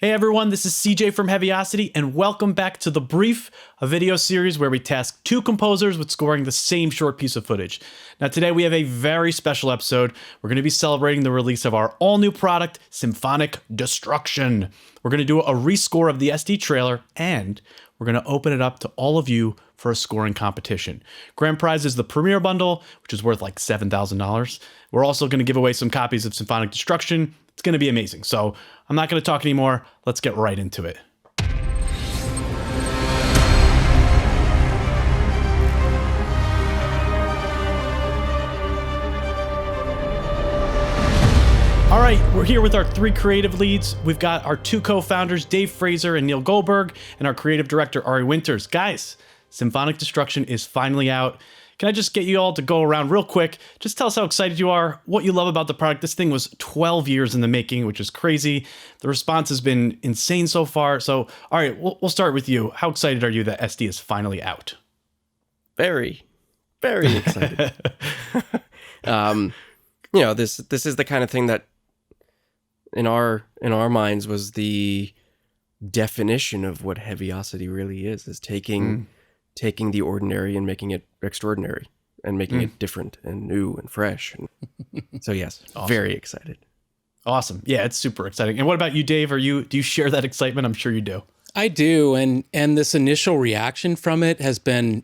Hey everyone, this is CJ from Heavyocity, and welcome back to The Brief, a video series where we task two composers with scoring the same short piece of footage. Now today we have a very special episode. We're going to be celebrating the release of our all-new product, Symphonic Destruction. We're going to do a rescore of the SD trailer, and we're going to open it up to all of you for a scoring competition. Grand prize is the Premiere Bundle, which is worth like $7,000. We're also going to give away some copies of Symphonic Destruction. It's going to be amazing. So I'm not going to talk anymore. Let's get right into it. All right, we're here with our three creative leads. We've got our two co-founders, Dave Fraser and Neil Goldberg, and our creative director, Ari Winters. Guys, Symphonic Destruction is finally out. Can I just get you all to go around real quick? Just tell us how excited you are, what you love about the product. This thing was 12 years in the making, which is crazy. The response has been insane so far. So, all right, we'll start with you. How excited are you that SD is finally out? Very, very excited. This is the kind of thing that in our minds was the definition of what Heavyocity really is taking the ordinary and making it extraordinary and making it different and new and fresh. And so yes, awesome. Very excited. Awesome. Yeah, it's super exciting. And what about you, Dave? Do you share that excitement? I'm sure you do. I do. And this initial reaction from it has been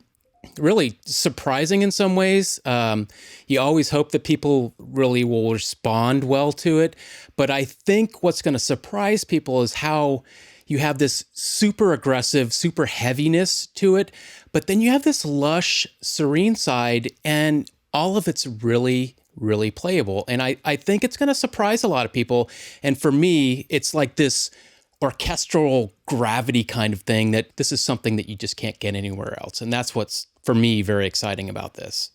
really surprising in some ways. You always hope that people really will respond well to it. But I think what's going to surprise people is how you have this super aggressive, super heaviness to it, but then you have this lush, serene side, and all of it's really, really playable. And I think it's going to surprise a lot of people. And for me, it's like this orchestral gravity kind of thing that this is something that you just can't get anywhere else. And that's what's, for me, very exciting about this.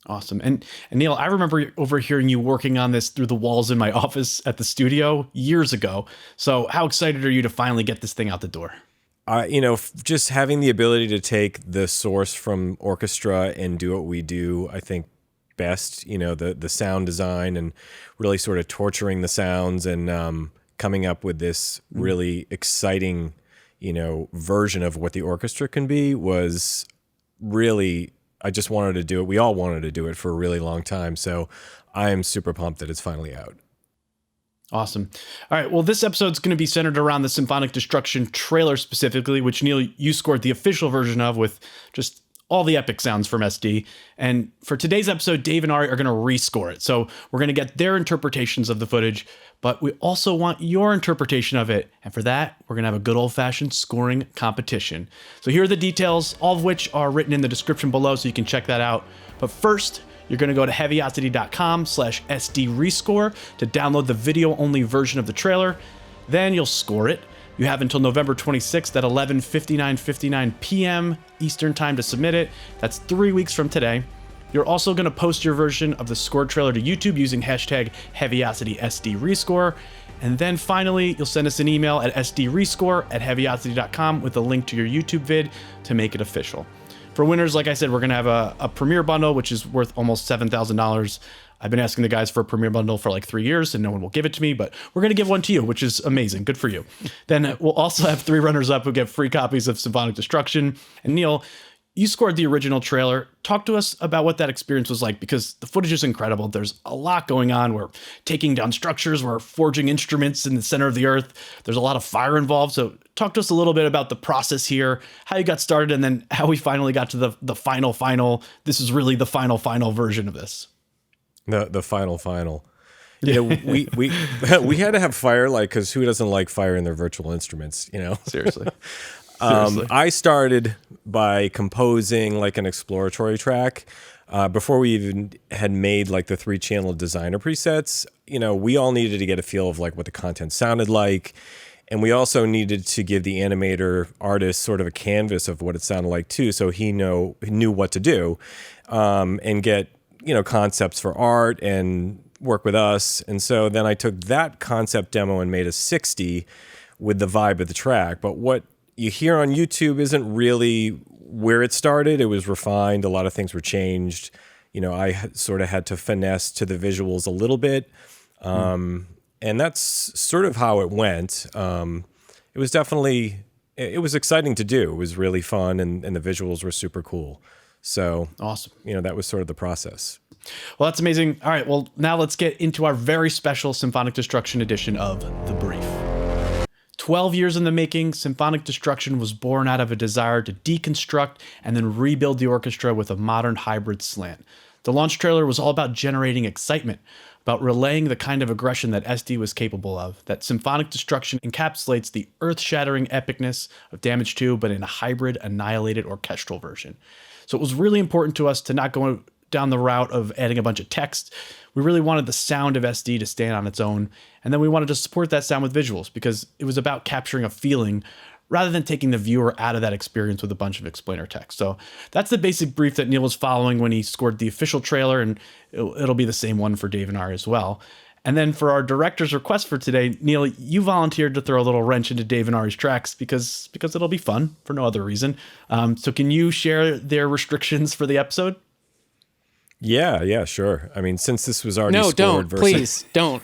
Awesome. And Neil, I remember overhearing you working on this through the walls in my office at the studio years ago. So how excited are you to finally get this thing out the door? Just having the ability to take the source from orchestra and do what we do, I think best, the sound design and really sort of torturing the sounds and coming up with this really exciting, version of what the orchestra can be was really, I just wanted to do it. We all wanted to do it for a really long time. So I am super pumped that it's finally out. Awesome. All right. Well, this episode's going to be centered around the Symphonic Destruction trailer specifically, which, Neil, you scored the official version of with just all the epic sounds from SD. And for today's episode, Dave and Ari are going to rescore it. So we're going to get their interpretations of the footage, but we also want your interpretation of it. And for that, we're going to have a good old-fashioned scoring competition. So here are the details, all of which are written in the description below, so you can check that out. But first, you're going to go to heavyocity.com/SD Rescore to download the video-only version of the trailer. Then you'll score it. You have until November 26th at 11:59 p.m. Eastern Time to submit it. That's 3 weeks from today. You're also going to post your version of the scored trailer to YouTube using hashtag HeavyocitySDRescore. And then finally, you'll send us an email at sdrescore@heavyocity.com with a link to your YouTube vid to make it official. For winners, like I said, we're going to have a Premiere Bundle, which is worth almost $7,000. I've been asking the guys for a Premiere Bundle for like 3 years and no one will give it to me, but we're going to give one to you, which is amazing. Good for you. Then we'll also have 3 runners-up who get free copies of Symphonic Destruction. And Neil, you scored the original trailer. Talk to us about what that experience was like, because the footage is incredible. There's a lot going on. We're taking down structures. We're forging instruments in the center of the earth. There's a lot of fire involved. So talk to us a little bit about the process here, how you got started, and then how we finally got to the final. This is really the final version of this. The final. Yeah, we had to have fire, because who doesn't like fire in their virtual instruments? Seriously. I started by composing like an exploratory track before we even had made like the 3-channel designer presets. We all needed to get a feel of like what the content sounded like. And we also needed to give the animator artist sort of a canvas of what it sounded like too. So he knew what to do and get, concepts for art and work with us. And so then I took that concept demo and made a 60 with the vibe of the track. But what you hear on YouTube isn't really where it started. It was refined. A lot of things were changed. I sort of had to finesse to the visuals a little bit. And that's sort of how it went. It was definitely, it was exciting to do. It was really fun, and the visuals were super cool. So Awesome. that was sort of the process. Well, that's amazing. All right, well, now let's get into our very special Symphonic Destruction edition of The Brief. 12 years in the making, Symphonic Destruction was born out of a desire to deconstruct and then rebuild the orchestra with a modern hybrid slant. The launch trailer was all about generating excitement, about relaying the kind of aggression that SD was capable of, that Symphonic Destruction encapsulates the earth-shattering epicness of Damage 2, but in a hybrid, annihilated orchestral version. So it was really important to us to not go down the route of adding a bunch of text. We really wanted the sound of SD to stand on its own, and then we wanted to support that sound with visuals because it was about capturing a feeling rather than taking the viewer out of that experience with a bunch of explainer text. So that's the basic brief that Neil was following when he scored the official trailer, and it'll be the same one for Dave and Ari as well. And then for our director's request for today, Neil, you volunteered to throw a little wrench into Dave and Ari's tracks because it'll be fun for no other reason. So can you share their restrictions for the episode? Yeah, sure. I mean, since this was already No, scored don't. Please, don't.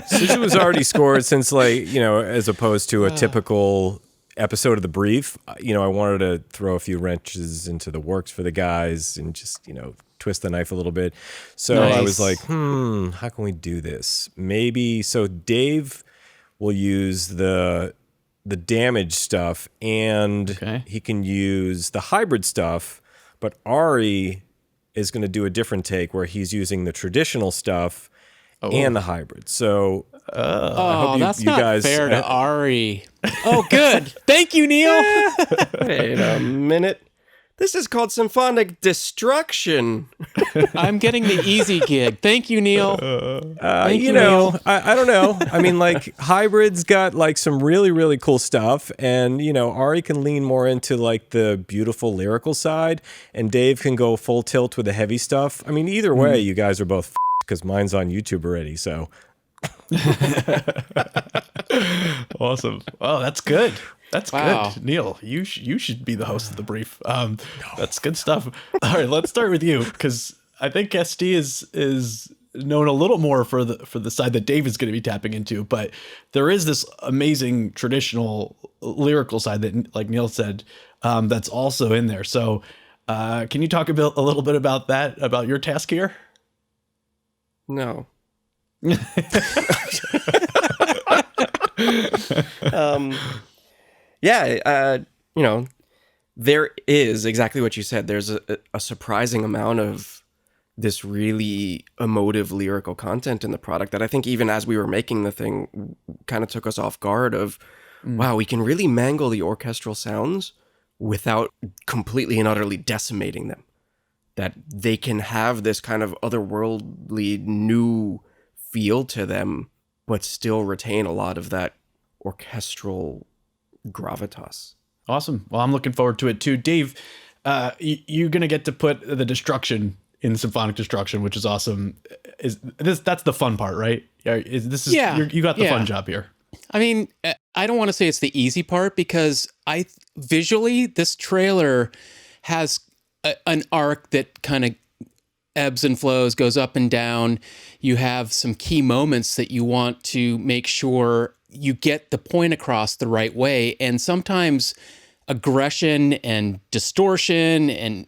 since it was already scored, since as opposed to a typical episode of the brief, I wanted to throw a few wrenches into the works for the guys and just, twist the knife a little bit. So Nice. I was like, how can we do this? Maybe, so Dave will use the damage stuff, and he can use the hybrid stuff, but Ari is going to do a different take where he's using the traditional stuff and the hybrid. So I hope that's you not guys, fair to Ari. Oh, good. Thank you, Neil. Wait a minute. This is called Symphonic Destruction. I'm getting the easy gig. Thank you, Neil. Thank you, Neil. Neil. I don't know. I mean, hybrid's got some really, really cool stuff, and Ari can lean more into the beautiful lyrical side, and Dave can go full tilt with the heavy stuff. I mean, either way, you guys are both because mine's on YouTube already. So Awesome. Oh, that's good. That's Wow. good. Neil, you should be the host of the brief. That's good stuff. All right, let's start with you because I think SD is known a little more for the side that Dave is going to be tapping into, but there is this amazing traditional lyrical side that, like Neil said, that's also in there. So, can you talk a little bit about that, about your task here? No. There is exactly what you said. There's a surprising amount of this really emotive lyrical content in the product that I think even as we were making the thing kind of took us off guard of, wow, we can really mangle the orchestral sounds without completely and utterly decimating them. That they can have this kind of otherworldly new feel to them, but still retain a lot of that orchestral gravitas. Awesome. Well, I'm looking forward to it too. Dave, you're going to get to put the destruction in Symphonic Destruction, which is awesome. That's the fun part, right? You got the fun job here. I mean, I don't want to say it's the easy part because visually this trailer has an arc that kind of ebbs and flows, goes up and down. You have some key moments that you want to make sure you get the point across the right way. And sometimes aggression and distortion and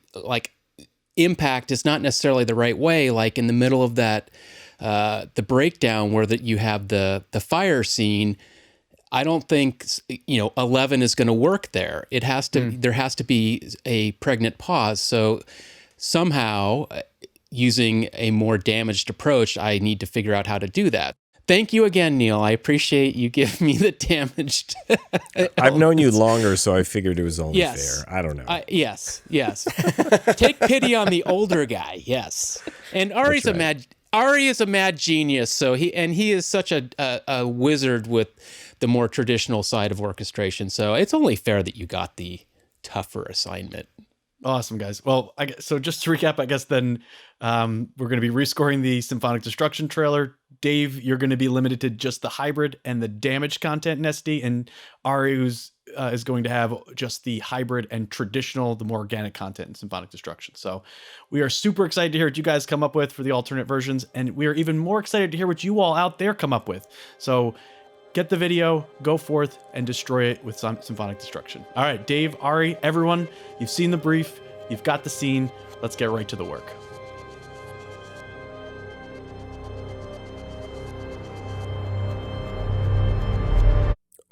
impact is not necessarily the right way. Like in the middle of that, the breakdown where you have the fire scene, I don't think 11 is going to work there. It has to. There has to be a pregnant pause. So somehow, using a more damaged approach, I need to figure out how to do that. Thank you again, Neil. I appreciate you giving me the damaged. I've known you longer, so I figured it was only Yes. fair. I don't know. Yes. Take pity on the older guy. Yes, and Ari's Ari is a mad genius. So he is such a wizard with the more traditional side of orchestration. So it's only fair that you got the tougher assignment. Awesome, guys. Well, so just to recap, I guess then we're going to be rescoring the Symphonic Destruction trailer. Dave, you're going to be limited to just the hybrid and the damage content in SD, and Ari, who's is going to have just the hybrid and traditional, the more organic content in Symphonic Destruction. So we are super excited to hear what you guys come up with for the alternate versions, and we are even more excited to hear what you all out there come up with. So get the video, go forth, and destroy it with some Symphonic Destruction. All right, Dave, Ari, everyone, you've seen the brief, you've got the scene. Let's get right to the work.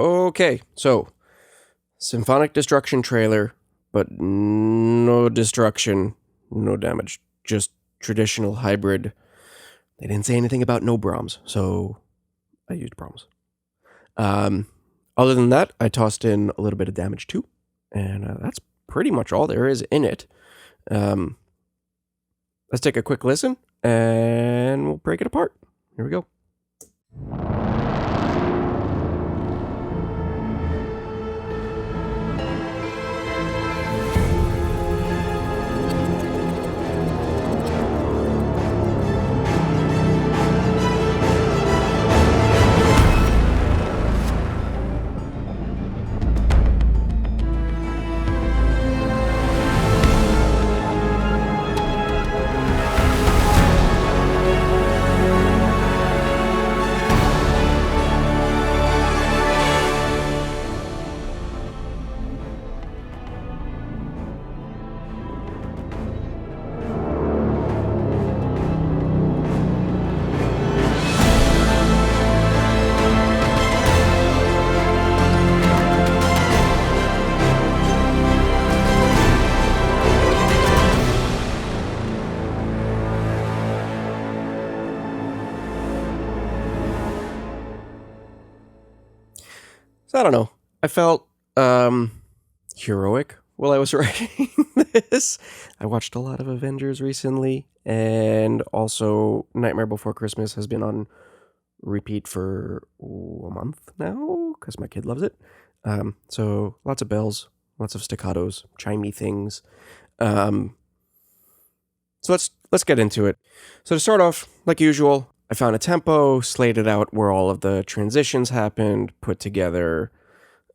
Okay, so Symphonic Destruction trailer, but no destruction, no damage, just traditional hybrid. They didn't say anything about no Brahms, so I used Brahms. Other than that, I tossed in a little bit of damage too, and that's pretty much all there is in it. Let's take a quick listen, and we'll break it apart. Here we go. So I don't know. I felt heroic while I was writing this. I watched a lot of Avengers recently, and also Nightmare Before Christmas has been on repeat for a month now because my kid loves it. So lots of bells, lots of staccatos, chimey things. So let's get into it. So to start off, like usual, I found a tempo, slated out where all of the transitions happened, put together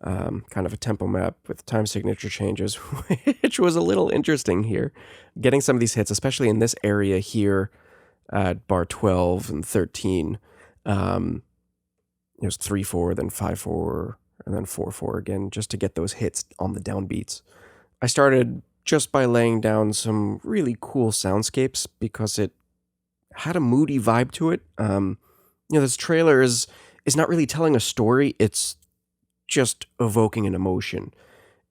kind of a tempo map with time signature changes, which was a little interesting here. Getting some of these hits, especially in this area here at bar 12 and 13. It was 3-4, then 5-4, and then 4-4 again, just to get those hits on the downbeats. I started just by laying down some really cool soundscapes because it had a moody vibe to it. This trailer is not really telling a story. It's just evoking an emotion.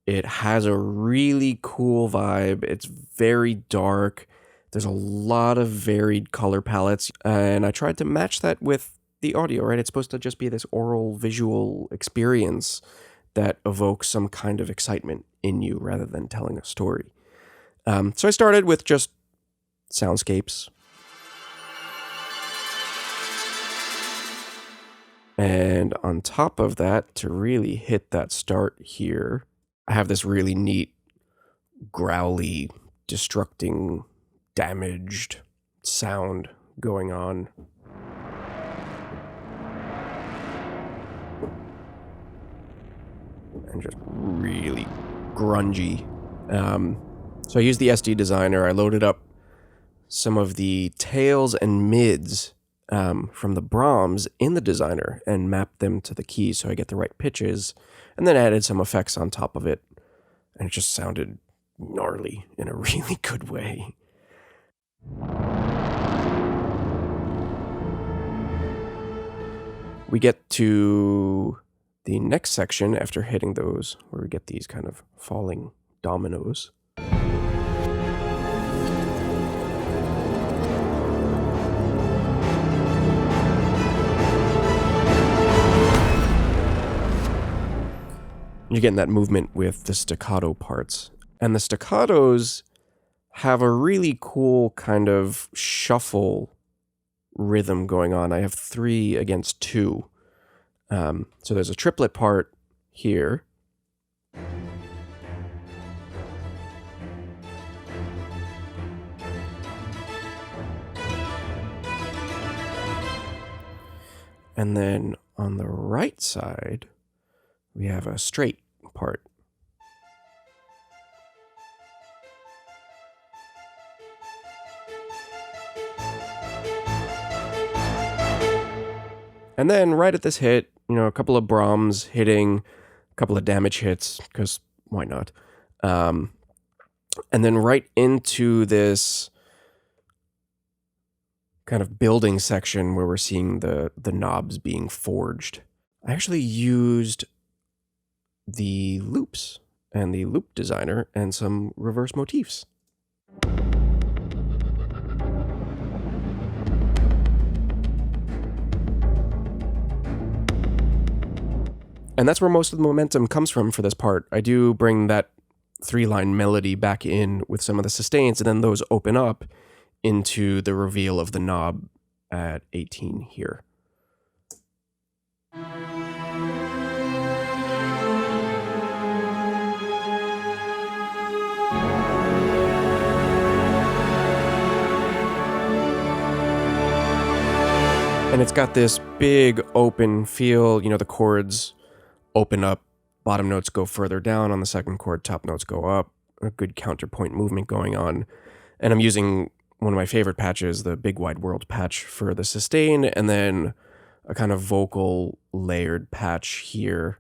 It has a really cool vibe. It's very dark. There's a lot of varied color palettes, and I tried to match that with the audio, right? It's supposed to just be this oral visual experience that evokes some kind of excitement in you rather than telling a story. So I started with just soundscapes. And on top of that, to really hit that start here, I have this really neat, growly, destructing, damaged sound going on. And just really grungy. So I used the SD designer. I loaded up some of the tails and mids from the Brahms in the designer and mapped them to the keys so I get the right pitches, and then added some effects on top of it. And it just sounded gnarly in a really good way. We get to the next section after hitting those, where we get these kind of falling dominoes. You're getting that movement with the staccato parts. And the staccatos have a really cool kind of shuffle rhythm going on. I have 3 against 2. So there's a triplet part here. And then on the right side, we have a straight part. And then right at this hit, a couple of Brahms hitting, a couple of damage hits, because why not? And then right into this kind of building section where we're seeing the knobs being forged. I actually used the loops and the loop designer and some reverse motifs. And that's where most of the momentum comes from for this part. I do bring that 3-line melody back in with some of the sustains, and then those open up into the reveal of the knob at 18 here. And it's got this big open feel, the chords open up, bottom notes go further down on the second chord, top notes go up, a good counterpoint movement going on. And I'm using one of my favorite patches, the Big Wide World patch for the sustain, and then a kind of vocal layered patch here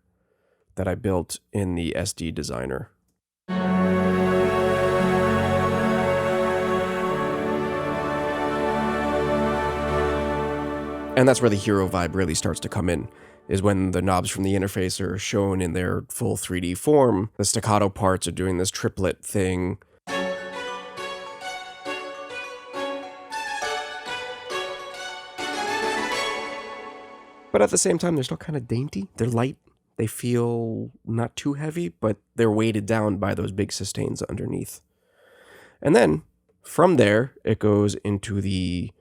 that I built in the SD designer. And that's where the hero vibe really starts to come in, is when the knobs from the interface are shown in their full 3D form. The staccato parts are doing this triplet thing. But at the same time, they're still kind of dainty. They're light. They feel not too heavy, but they're weighted down by those big sustains underneath. And then, from there, it goes into the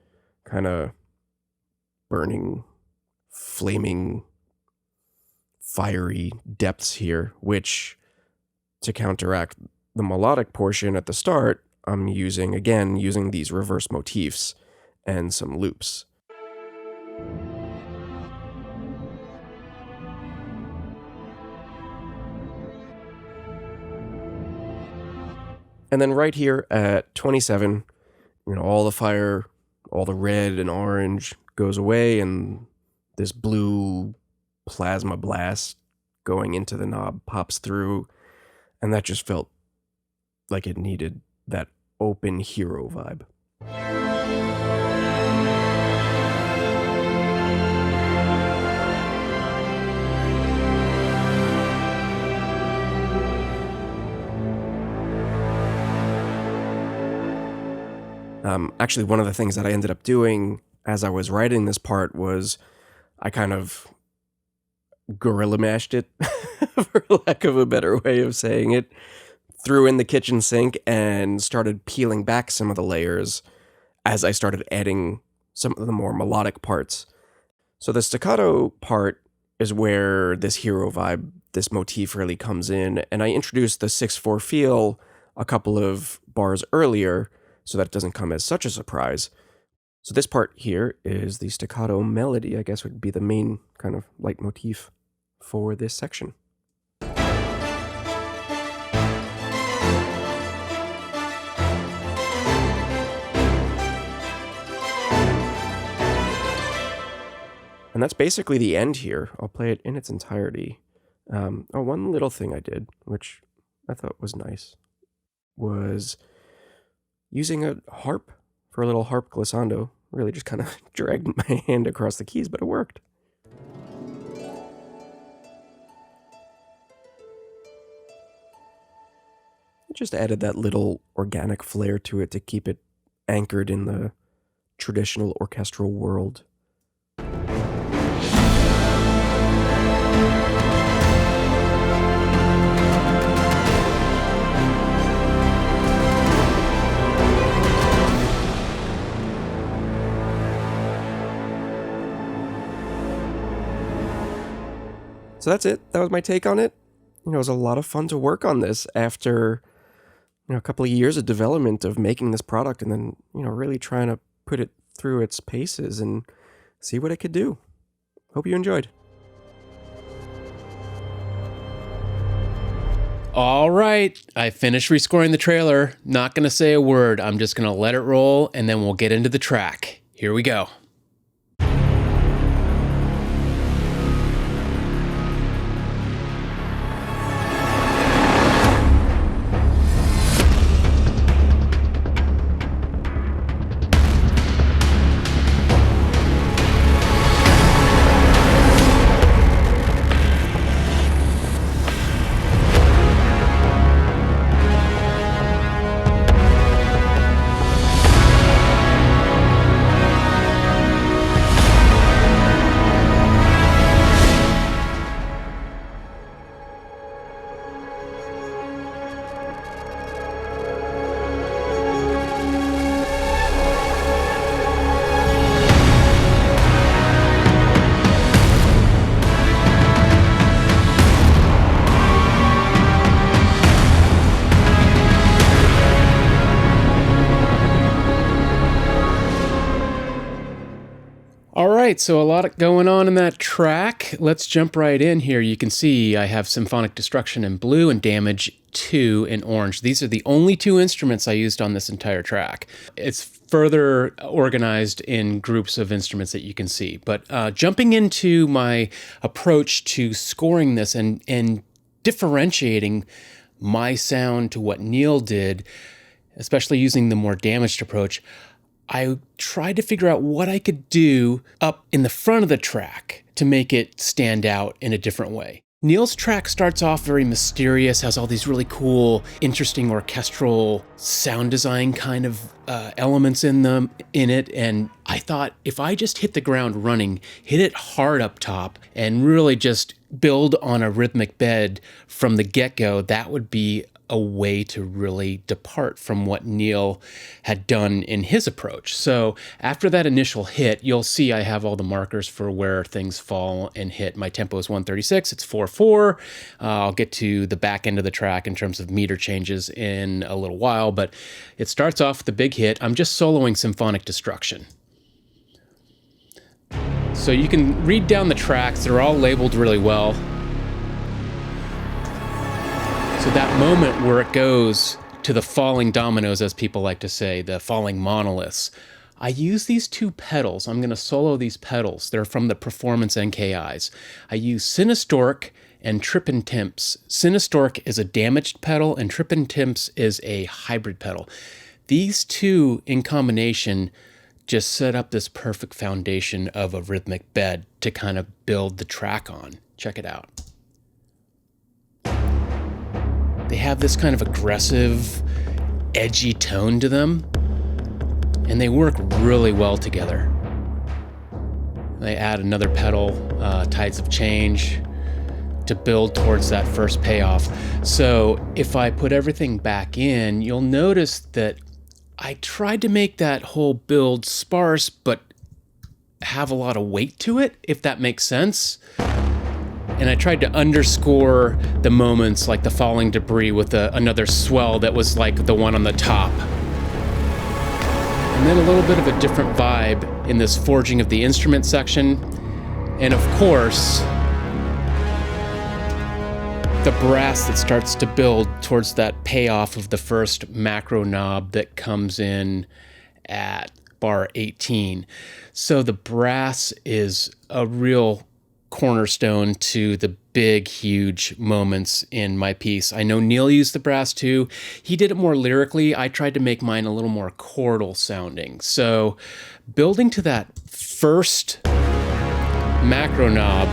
kind of burning, flaming, fiery depths here, which, to counteract the melodic portion at the start, I'm using these reverse motifs and some loops. And then right here at 27, all the fire, all the red and orange goes away, and this blue plasma blast going into the knob pops through, and that just felt like it needed that open hero vibe. Actually, one of the things that I ended up doing as I was writing this part was I kind of gorilla mashed it, for lack of a better way of saying it, threw in the kitchen sink and started peeling back some of the layers as I started adding some of the more melodic parts. So the staccato part is where this hero vibe, this motif really comes in, and I introduced the 6/4 feel a couple of bars earlier, so that it doesn't come as such a surprise. So this part here is the staccato melody, I guess would be the main kind of leitmotif for this section. And that's basically the end here. I'll play it in its entirety. One little thing I did, which I thought was nice, was using a harp for a little harp glissando. Really just kind of dragged my hand across the keys, but it worked. I just added that little organic flair to it to keep it anchored in the traditional orchestral world. So that's it. That was my take on it. It was a lot of fun to work on this after a couple of years of development of making this product, and then really trying to put it through its paces and see what it could do. Hope you enjoyed. All right, I finished rescoring the trailer. Not going to say a word. I'm just going to let it roll, and then we'll get into the track. Here we go. All right, so a lot going on in that track. Let's jump right in here. You can see I have Symphonic Destruction in blue and Damage 2 in orange. These are the only two instruments I used on this entire track. It's further organized in groups of instruments that you can see. But jumping into my approach to scoring this and differentiating my sound to what Neil did, especially using the more damaged approach, I tried to figure out what I could do up in the front of the track to make it stand out in a different way. Neil's track starts off very mysterious, has all these really cool, interesting orchestral sound design kind of elements in it, and I thought if I just hit the ground running, hit it hard up top, and really just build on a rhythmic bed from the get-go, that would be a way to really depart from what Neil had done in his approach. So after that initial hit, you'll see I have all the markers for where things fall and hit. My tempo is 136, it's 4/4. I'll get to the back end of the track in terms of meter changes in a little while, but it starts off with the big hit. I'm just soloing Symphonic Destruction. So you can read down the tracks, they're all labeled really well. So that moment where it goes to the falling dominoes, as people like to say, the falling monoliths, I use these two pedals. I'm going to solo these pedals. They're from the Performance NKIs. I use Sinistorque and Trippin' Temps. Sinistorque is a damaged pedal and Trippin' Temps is a hybrid pedal. These two in combination just set up this perfect foundation of a rhythmic bed to kind of build the track on. Check it out. They have this kind of aggressive, edgy tone to them, and they work really well together. They add another pedal, Tides of Change, to build towards that first payoff. So if I put everything back in, you'll notice that I tried to make that whole build sparse, but have a lot of weight to it, if that makes sense. And I tried to underscore the moments like the falling debris with another swell that was like the one on the top. And then a little bit of a different vibe in this forging of the instrument section. And of course, the brass that starts to build towards that payoff of the first macro knob that comes in at bar 18. So the brass is a real cornerstone to the big, huge moments in my piece. I know Neil used the brass too. He did it more lyrically. I tried to make mine a little more chordal sounding. So building to that first macro knob,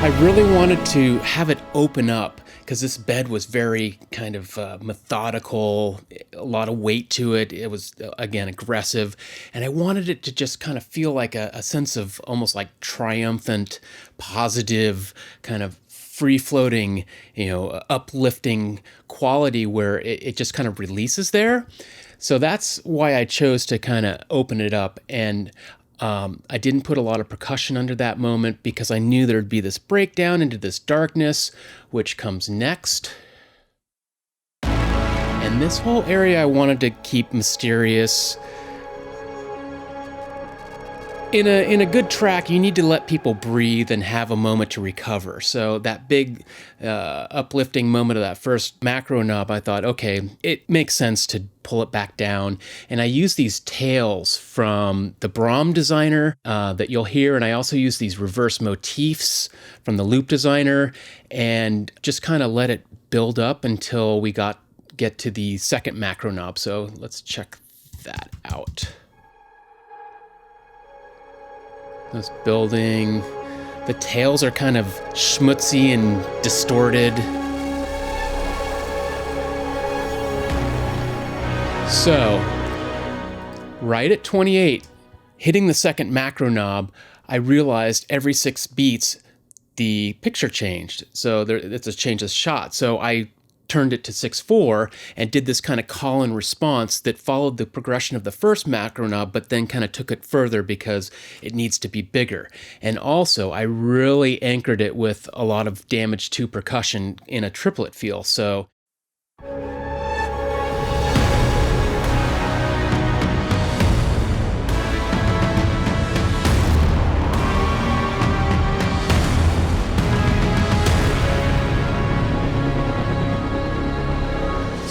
I really wanted to have it open up because this bed was very kind of methodical, a lot of weight to it. It was, again, aggressive. And I wanted it to just kind of feel like a sense of almost like triumphant, positive, kind of free-floating, uplifting quality where it just kind of releases there. So that's why I chose to kind of open it up. And I didn't put a lot of percussion under that moment because I knew there'd be this breakdown into this darkness, which comes next. And this whole area I wanted to keep mysterious. in a good track, you need to let people breathe and have a moment to recover. So that big uplifting moment of that first macro knob, I thought, okay, it makes sense to pull it back down. And I use these tails from the Brahm designer that you'll hear, and I also use these reverse motifs from the loop designer, and just kind of let it build up until we get to the second macro knob. So let's check that out. This building, the tails are kind of schmutzy and distorted. So, right at 28, hitting the second macro knob, I realized every 6 beats, the picture changed. So it's a change of shot. So I turned it to 6/4 and did this kind of call and response that followed the progression of the first macro knob, but then kind of took it further because it needs to be bigger. And also, I really anchored it with a lot of damage to percussion in a triplet feel. So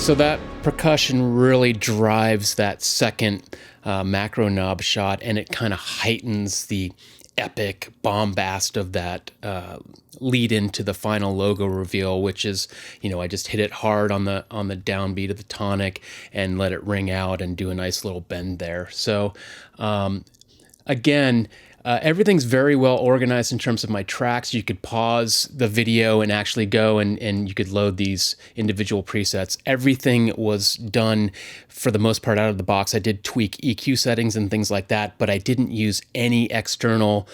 So that percussion really drives that second macro knob shot, and it kind of heightens the epic bombast of that lead into the final logo reveal, which is, I just hit it hard on the downbeat of the tonic and let it ring out and do a nice little bend there. So again, everything's very well organized in terms of my tracks. You could pause the video and actually go and you could load these individual presets. Everything was done for the most part out of the box. I did tweak EQ settings and things like that, but I didn't use any external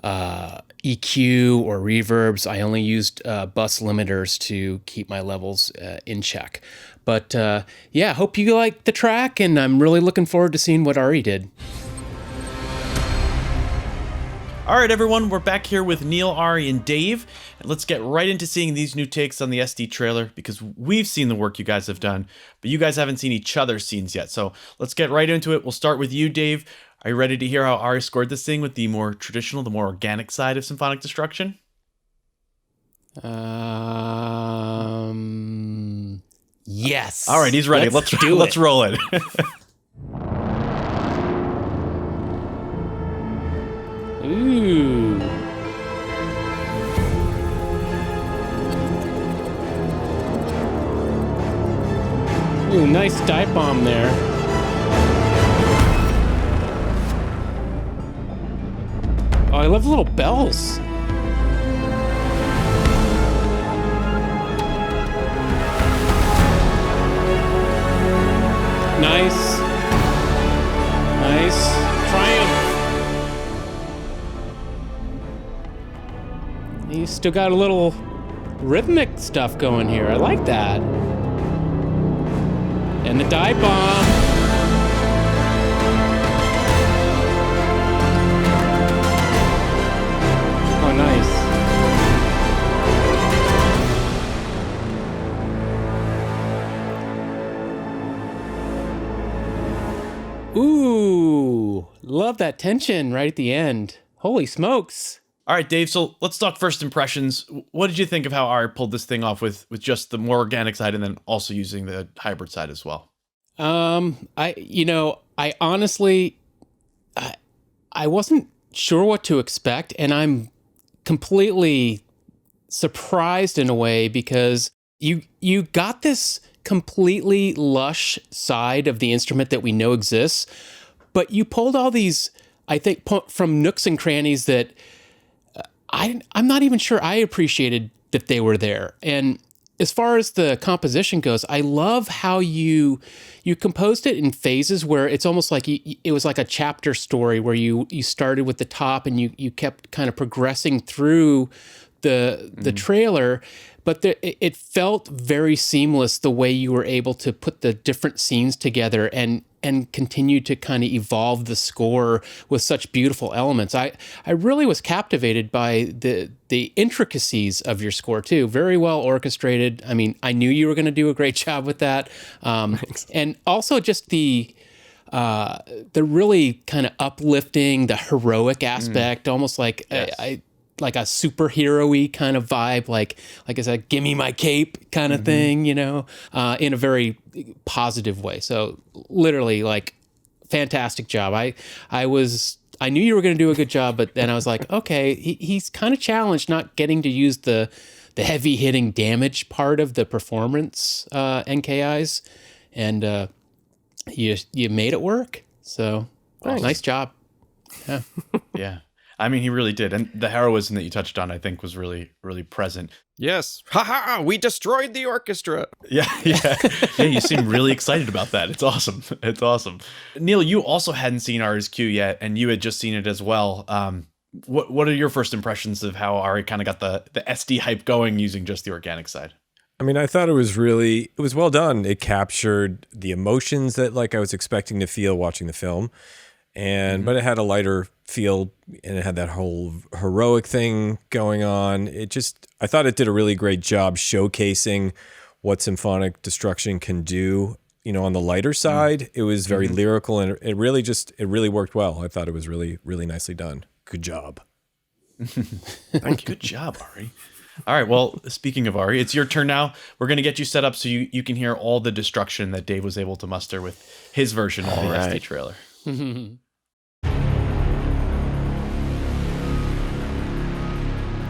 EQ or reverbs. I only used bus limiters to keep my levels in check. But yeah, hope you like the track, and I'm really looking forward to seeing what Ari did. All right, everyone, we're back here with Neil, Ari, and Dave. And let's get right into seeing these new takes on the SD trailer, because we've seen the work you guys have done, but you guys haven't seen each other's scenes yet. So let's get right into it. We'll start with you, Dave. Are you ready to hear how Ari scored this thing with the more traditional, the more organic side of Symphonic Destruction? Yes. All right, he's ready. Let's roll it. Ooh. Ooh, nice dive bomb there. Oh, I love the little bells. Nice. Nice. Triumph. You still got a little rhythmic stuff going here. I like that. And the dive bomb. Oh, nice. Ooh, love that tension right at the end. Holy smokes. All right, Dave, so let's talk first impressions. What did you think of how Ari pulled this thing off with just the more organic side and then also using the hybrid side as well? I honestly, I wasn't sure what to expect, and I'm completely surprised in a way, because you got this completely lush side of the instrument that we know exists, but you pulled all these, I think, from nooks and crannies that I'm not even sure I appreciated that they were there. And as far as the composition goes, I love how you composed it in phases where it's almost like it was like a chapter story where you started with the top and you kept kind of progressing through the trailer, but it felt very seamless the way you were able to put the different scenes together and continue to kind of evolve the score with such beautiful elements. I really was captivated by the intricacies of your score too. Very well orchestrated. I mean, I knew you were going to do a great job with that. And also just the they're really kind of uplifting, the heroic aspect, almost like like a superhero-y kind of vibe, like I said, "Gimme my cape" kind of thing, in a very positive way. So literally, like, fantastic job. I knew you were going to do a good job, but then I was like, okay, he's kind of challenged not getting to use the heavy hitting damage part of the performance NKIs, and you made it work. So nice job. Yeah. Yeah. I mean, he really did. And the heroism that you touched on, I think, was really, really present. Yes. Ha ha! We destroyed the orchestra. Yeah. You seem really excited about that. It's awesome. It's awesome. Neil, you also hadn't seen Ari's cue yet, and you had just seen it as well. What are your first impressions of how Ari kind of got the SD hype going using just the organic side? I mean, I thought it was well done. It captured the emotions that like I was expecting to feel watching the film. But it had a lighter feel, and it had that whole heroic thing going on. I thought it did a really great job showcasing what symphonic destruction can do, on the lighter side. It was very lyrical, and it really worked well. I thought it was really, really nicely done. Good job. Thank you. Good job, Ari. All right. Well, speaking of Ari, it's your turn now. We're going to get you set up so you can hear all the destruction that Dave was able to muster with his version of the SD trailer.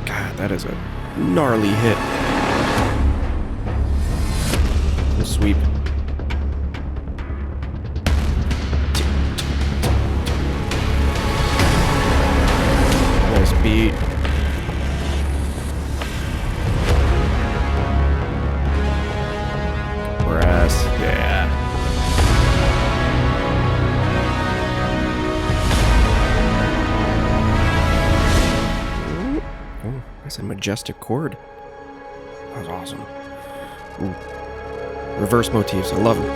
God, that is a gnarly hit. The sweep. Nice beat. Brass, yeah. That's a majestic chord. That was awesome. Ooh. Reverse motifs, I love them.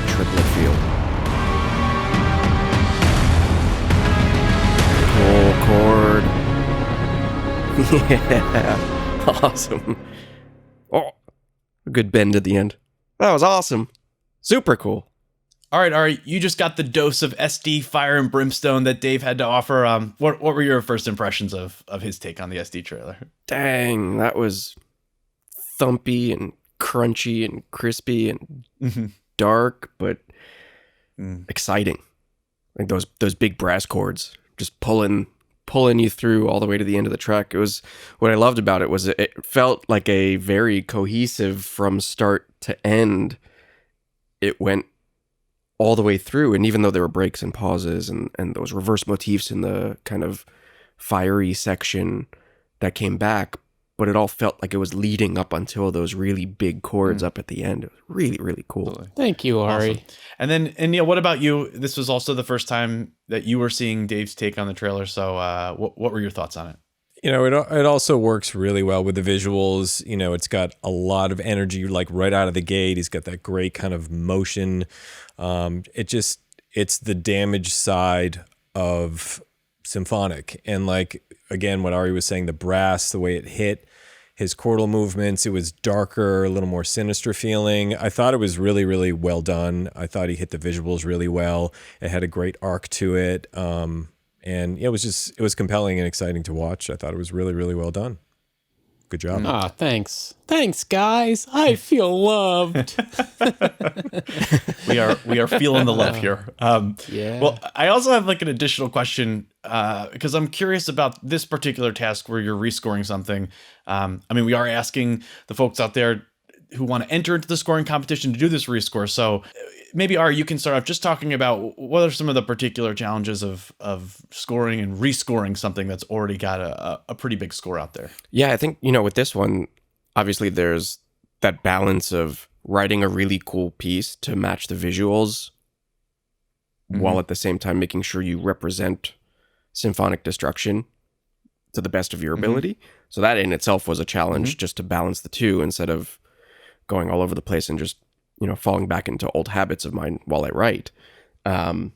Triplet feel. Whole chord. Yeah. Awesome. Oh, a good bend at the end. That was awesome. Super cool. All right, you just got the dose of SD fire and brimstone that Dave had to offer. What were your first impressions of his take on the SD trailer? Dang, that was thumpy and crunchy and crispy and dark, but exciting. Like those big brass chords just pulling you through all the way to the end of the track. It was what I loved about it was it felt like a very cohesive from start to end. It went all the way through, and even though there were breaks and pauses and those reverse motifs in the kind of fiery section that came back, but it all felt like it was leading up until those really big chords up at the end. It was really, really cool. Totally. Thank you, Ari. Awesome. And Neil, what about you? This was also the first time that you were seeing Dave's take on the trailer. So what were your thoughts on it? It also works really well with the visuals. It's got a lot of energy, like right out of the gate. He's got that great kind of motion. It's the damage side of symphonic. And like, again, what Ari was saying, the brass, the way it hit, his chordal movements, it was darker, a little more sinister feeling. I thought it was really, really well done. I thought he hit the visuals really well. It had a great arc to it. And it was compelling and exciting to watch. I thought it was really, really well done. Good job. Ah, thanks. Thanks, guys. I feel loved. We are feeling the love here. Yeah. Well, I also have like an additional question because I'm curious about this particular task where you're rescoring something. I mean, we are asking the folks out there who want to enter into the scoring competition to do this rescore. So maybe, Ari, you can start off just talking about what are some of the particular challenges of scoring and rescoring something that's already got a pretty big score out there. Yeah, I think, with this one, obviously there's that balance of writing a really cool piece to match the visuals while at the same time making sure you represent symphonic destruction to the best of your ability. So that in itself was a challenge just to balance the two instead of going all over the place and just falling back into old habits of mine while I write. But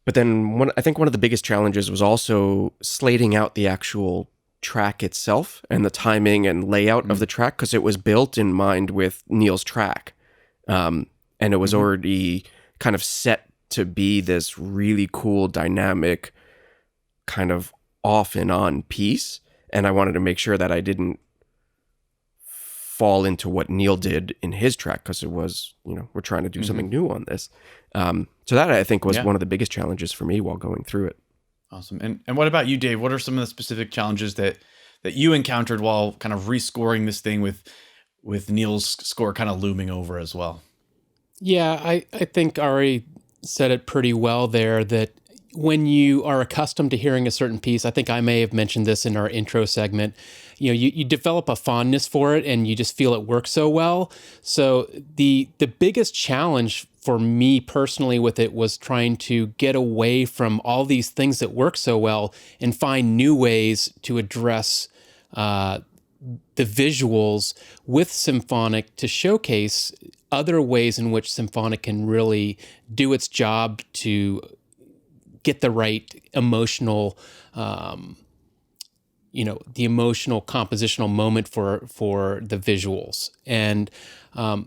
then I think one of the biggest challenges was also slating out the actual track itself and the timing and layout of the track, because it was built in mind with Neil's track. And it was already kind of set to be this really cool, dynamic, kind of off and on piece. And I wanted to make sure that I didn't fall into what Neil did in his track, because it was, we're trying to do something new on this. So that, I think, was one of the biggest challenges for me while going through it. Awesome. And what about you, Dave? What are some of the specific challenges that you encountered while kind of rescoring this thing with Neil's score kind of looming over as well? Yeah, I think Ari said it pretty well there, that when you are accustomed to hearing a certain piece, I think I may have mentioned this in our intro segment, you develop a fondness for it and you just feel it works so well. So the biggest challenge for me personally with it was trying to get away from all these things that work so well and find new ways to address the visuals with symphonic, to showcase other ways in which symphonic can really do its job to get the right emotional, the emotional compositional moment for the visuals. And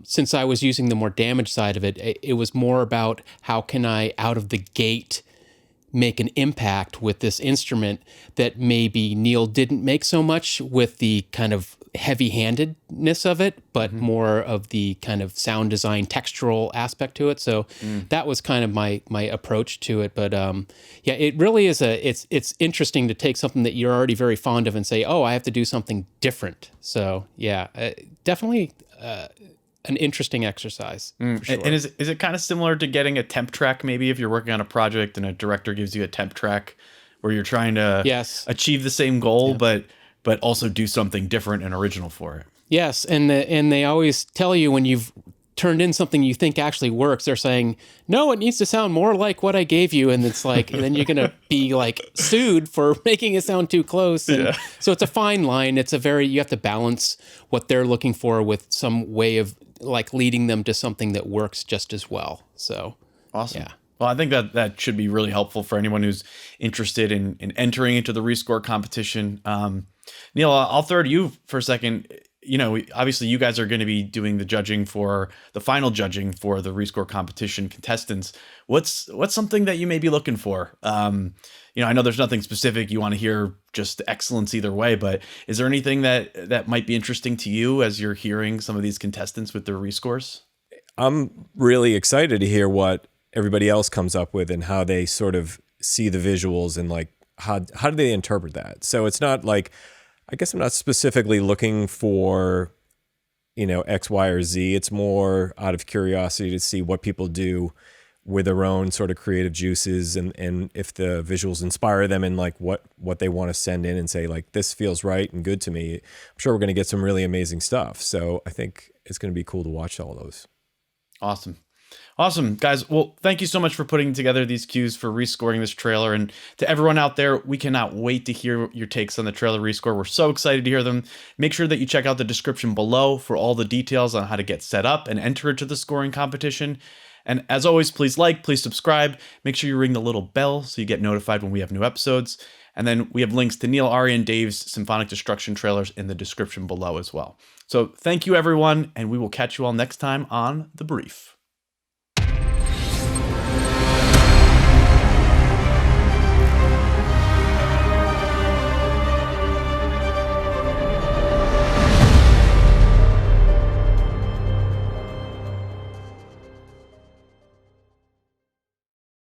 since I was using the more damaged side of it, it was more about how can I, out of the gate, make an impact with this instrument that maybe Neil didn't make so much with the kind of heavy-handedness of it, but more of the kind of sound design textural aspect to it. So that was kind of my approach to it. But it really is it's interesting to take something that you're already very fond of and say, oh, I have to do something different. So definitely an interesting exercise. For sure. And is it kind of similar to getting a temp track, maybe, if you're working on a project and a director gives you a temp track where you're trying to achieve the same goal, but also do something different and original for it? Yes, and they always tell you when you've turned in something you think actually works, they're saying, no, it needs to sound more like what I gave you. And it's like, and then you're going to be like sued for making it sound too close. And so it's a fine line. You have to balance what they're looking for with some way of like leading them to something that works just as well. So awesome. Yeah. Well, I think that should be really helpful for anyone who's interested in entering into the Rescore competition. Neil, I'll throw to you for a second. Obviously you guys are going to be doing the final judging for the Rescore competition contestants. What's something that you may be looking for? I know there's nothing specific you want to hear, just excellence either way, but is there anything that might be interesting to you as you're hearing some of these contestants with their rescores? I'm really excited to hear what everybody else comes up with and how they sort of see the visuals and like how do they interpret that. So it's not like, I guess I'm not specifically looking for, X, Y, or Z. It's more out of curiosity to see what people do with their own sort of creative juices and if the visuals inspire them and like what they want to send in and say like, this feels right and good to me. I'm sure we're going to get some really amazing stuff. So I think it's going to be cool to watch all those. Awesome, guys. Well, thank you so much for putting together these cues for rescoring this trailer. And to everyone out there, we cannot wait to hear your takes on the trailer rescore. We're so excited to hear them. Make sure that you check out the description below for all the details on how to get set up and enter into the scoring competition. And as always, please subscribe. Make sure you ring the little bell so you get notified when we have new episodes. And then we have links to Neil, Ari, and Dave's Symphonic Destruction trailers in the description below as well. So thank you, everyone, and we will catch you all next time on The Brief.